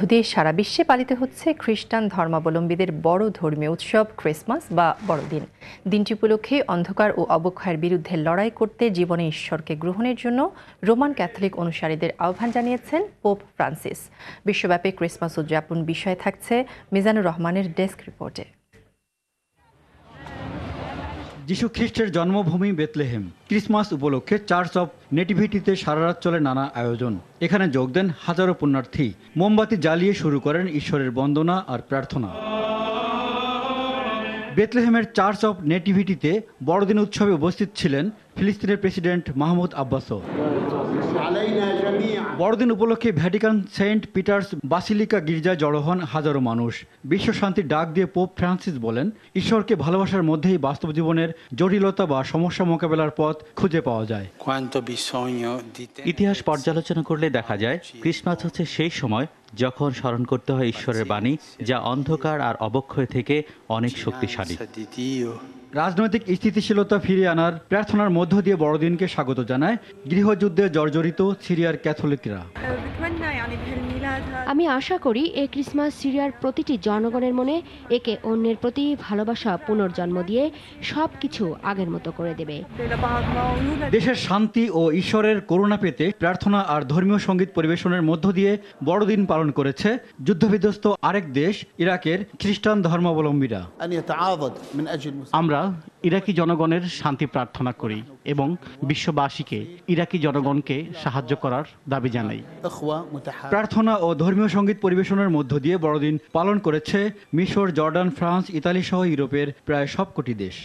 দিয়ে সারা বিশ্বে পালিত হচ্ছে খ্রিস্টান ধর্মাবলম্বীদের বড় ধর্মীয় উৎসব ক্রিসমাস বা বড়দিন। দিনটি উপলক্ষে অন্ধকার ও অবক্ষয়ের বিরুদ্ধে লড়াই করতে জীবনে ঈশ্বরকে গ্রহণের জন্য রোমান ক্যাথলিক অনুসারীদের আহ্বান জানিয়েছেন পোপ ফ্রান্সিস। বিশ্বব্যাপী ক্রিসমাস উদযাপন বিষয়ে থাকছে মিজানুর রহমানের ডেস্ক রিপোর্টে। যিশু খ্রিস্টের জন্মভূমি বেথলেহেম। ক্রিসমাস উপলক্ষে চার্চ অব নেটিভিটিতে সারা রাত চলে নানা আয়োজন। এখানে যোগ দেন হাজারো পুণ্যার্থী। মোমবাতি জ্বালিয়ে শুরু করেন ঈশ্বরের বন্দনা আর প্রার্থনা। বেথলেহেমের চার্চ অব নেটিভিটিতে বড়দিন উৎসবে উপস্থিত ছিলেন ফিলিস্তিনের প্রেসিডেন্ট মাহমুদ আব্বাসও। বড়দিন উপলক্ষে ভ্যাটিকান সেন্ট পিটার্স বাসিলিকা গির্জায় জড়ো হন হাজারো মানুষ। বিশ্ব শান্তির ডাক দিয়ে পোপ ফ্রান্সিস বলেন, ঈশ্বরকে ভালোবাসার মধ্যেই বাস্তব জীবনের জটিলতা বা সমস্যা মোকাবেলার পথ খুঁজে পাওয়া যায়। ইতিহাস পর্যালোচনা করলে দেখা যায় ক্রিসমাস হচ্ছে সেই সময় যখন স্মরণ করতে হয় ঈশ্বরের বাণী, যা অন্ধকার আর অবক্ষয় থেকে অনেক শক্তিশালী। রাজনৈতিক স্থিতিশীলতা ফিরিয়ে আনার প্রার্থনার মধ্য দিয়ে বড়দিনকে স্বাগত জানায় গৃহযুদ্ধে জর্জরিত সিরিয়ার ক্যাথলিকরা। আমি আশা করি এই ক্রিসমাস সিরিয়ার প্রতিটি জনগণের মনে একে অন্যের প্রতি ভালোবাসা পুনর্জন্ম দিয়ে সবকিছু আগের মতো করে দেবে। দেশের শান্তি ও ঈশ্বরের করুণা পেতে প্রার্থনা আর ধর্মীয় সঙ্গীত পরিবেশনের মধ্য দিয়ে বড়দিন পালন করেছে যুদ্ধবিধ্বস্ত আরেক দেশ ইরাকের খ্রিস্টান ধর্মাবলম্বীরা। আমরা ইরাকি জনগণের শান্তি প্রার্থনা করি এবং বিশ্ববাসীকে ইরাকি জনগণকে সাহায্য করার দাবি জানাই। প্রার্থনা ও ধর্মীয় সঙ্গীত পরিবেশনের মধ্য দিয়ে বড়দিন পালন করেছে মিশর, জর্ডান, ফ্রান্স, ইতালি সহ ইউরোপের প্রায় সবকটি দেশ।